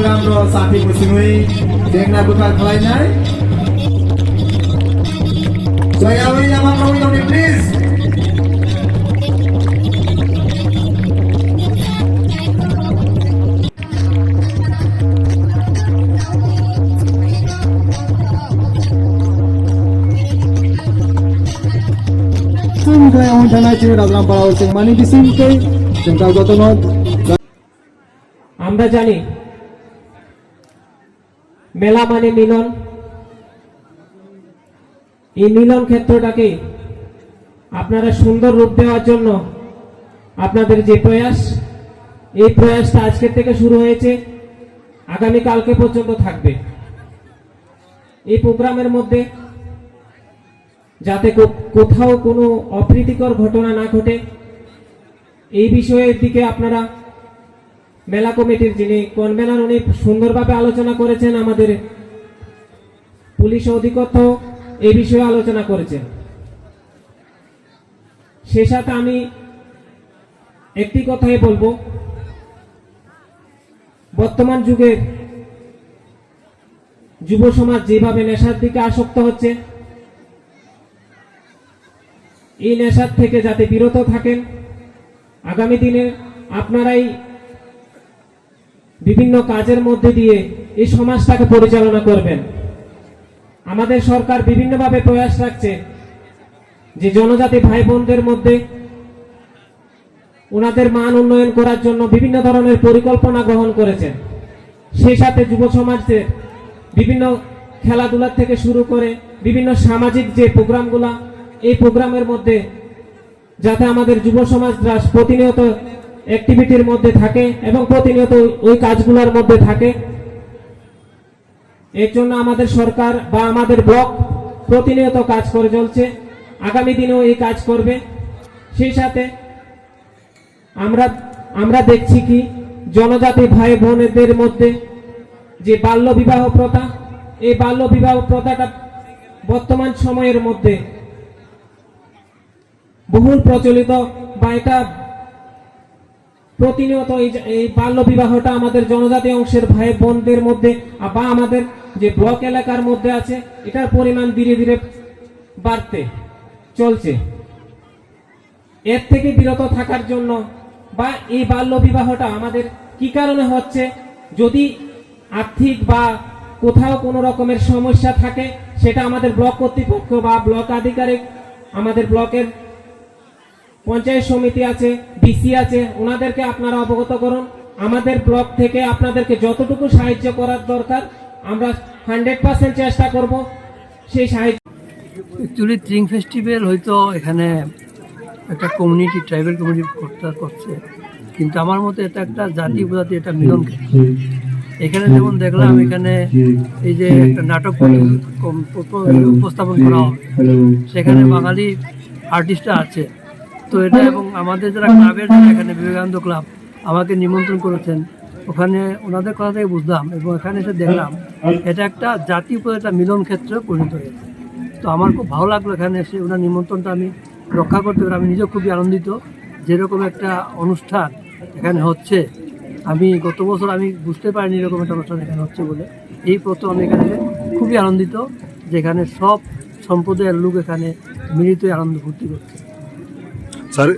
program ro sapi musimui dengna bukan kelainai. Saya awal yang mau kami please. Saya mau tanya cewek dalam para orang mani di sini ke, tentang gotongan. আমরা জানি মেলা মানে মিলন। এই মিলন ক্ষেত্রটাকে আপনারা সুন্দর রূপ দেওয়ার জন্য আপনাদের যে প্রয়াস, এই প্রয়াসটা আজকের থেকে শুরু হয়েছে, আগামী কালকে পর্যন্ত থাকবে। এই প্রোগ্রামের মধ্যে যাতে কোথাও কোনো অপ্রীতিকর ঘটনা না ঘটে, এই বিষয়ের দিকে আপনারা মেলা কমিটির যিনি কনভেনার উনি সুন্দরভাবে আলোচনা করেছেন, আমাদের পুলিশ অধিকর্তা এই বিষয়ে আলোচনা করেছেন। সে সাথে আমি একটি কথাই বলবো, বর্তমান যুগের যুব সমাজ যেভাবে নেশার দিকে আসক্ত হচ্ছে, এই নেশার থেকে যাতে বিরত থাকেন, আগামী দিনে আপনারাই বিভিন্ন কাজের মধ্যে দিয়ে এই সমাজটাকে পরিচালনা করবেন। আমাদের সরকার বিভিন্নভাবে প্রয়াস রাখছে যে জনজাতি ভাই বোনদের মধ্যে ওনাদের মান উন্নয়ন করার জন্য বিভিন্ন ধরনের পরিকল্পনা গ্রহণ করেছেন। সেই সাথে যুব সমাজের বিভিন্ন খেলাধুলার থেকে শুরু করে বিভিন্ন সামাজিক যে প্রোগ্রামগুলা, এই প্রোগ্রামের মধ্যে যাতে আমাদের যুব সমাজরা প্রতিনিয়ত অ্যাক্টিভিটির মধ্যে থাকে এবং প্রতিনিয়ত ওই কাজগুলোর মধ্যে থাকে, এর জন্য আমাদের সরকার বা আমাদের ব্লক প্রতিনিয়ত কাজ করে চলছে, আগামী দিনেও এই কাজ করবে। সেই সাথে আমরা দেখছি কি জনজাতি ভাই বোনেদের মধ্যে যে বাল্য বিবাহ প্রথা, এই বাল্য বিবাহ প্রথাটা বর্তমান সময়ের মধ্যে বহুল প্রচলিত, বা এটা প্রতিনিয়ত এই বাল্য বিবাহটা আমাদের জনজাতি অংশের ভাই বোনদের মধ্যে বা আমাদের যে ব্লক এলাকার মধ্যে আছে, এটার পরিমাণ ধীরে ধীরে বাড়তে চলছে। এর থেকে বিরত থাকার জন্য বা এই বাল্য বিবাহটা আমাদের কি কারণে হচ্ছে, যদি আর্থিক বা কোথাও কোনো রকমের সমস্যা থাকে, সেটা আমাদের ব্লক কর্তৃপক্ষ বা ব্লক আধিকারিক, আমাদের ব্লকের পঞ্চায়েত সমিতি আছে, ডিসি আছে, ওনাদেরকে আপনারা অবগত করুন। আমাদের ব্লক থেকে আপনাদেরকে যতটুকু সাহায্য করার দরকার আমরা 100% চেষ্টা করব সেই সাহায্য। অ্যাকচুয়ালি ট্রিং ফেস্টিভ্যাল হয়তো এখানে একটা কমিউনিটি, ট্রাইবাল কমিউনিটি করছে, কিন্তু আমার মতে এটা একটা জাতি উপজাতি একটা মিলন ক্ষেত্র। এখানে যেমন দেখলাম, এখানে এই যে একটা নাটক উপস্থাপন করা হবে, সেখানে বাঙালি আর্টিস্টরা আছে। তো এটা, এবং আমাদের যারা ক্লাবের যারা এখানে বিবেকানন্দ ক্লাব আমাকে নিমন্ত্রণ করেছেন, ওখানে ওনাদের কথা থেকে বুঝলাম এবং এখানে এসে দেখলাম এটা একটা জাতি উপরে একটা মিলন ক্ষেত্রে পরিণত হয়েছে। তো আমার খুব ভালো লাগলো এখানে এসে ওনার নিমন্ত্রণটা আমি রক্ষা করতে পারি। আমি নিজেও খুবই আনন্দিত যেরকম একটা অনুষ্ঠান এখানে হচ্ছে। আমি গত বছর আমি বুঝতে পারিনি এরকম একটা অনুষ্ঠান এখানে হচ্ছে বলে। এই প্রথম আমি এখানে খুবই আনন্দিত যেখানে সব সম্প্রদায়ের লোক এখানে মিলিত আনন্দ ফুর্তি করছে। স্যার,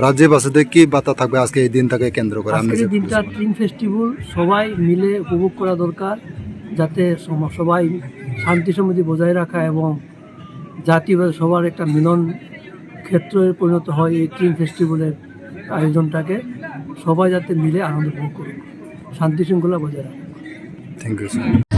রাজ্যে বাসীদের কি বার্তা থাকবে আজকে এই দিনটাকে কেন্দ্র করে? আজকের দিনটা ট্রিং ফেস্টিভ্যাল সবাই মিলে উপভোগ করা দরকার, যাতে সবাই শান্তি সমৃদ্ধি বজায় রাখা এবং জাতীয়ভাবে সবার একটা মিলন ক্ষেত্রে পরিণত হয়। এই ট্রিং ফেস্টিভ্যালের আয়োজনটাকে সবাই যাতে মিলে আনন্দ উপভোগ করুক, শান্তি শৃঙ্খলা বজায় রাখে। Thank you sir.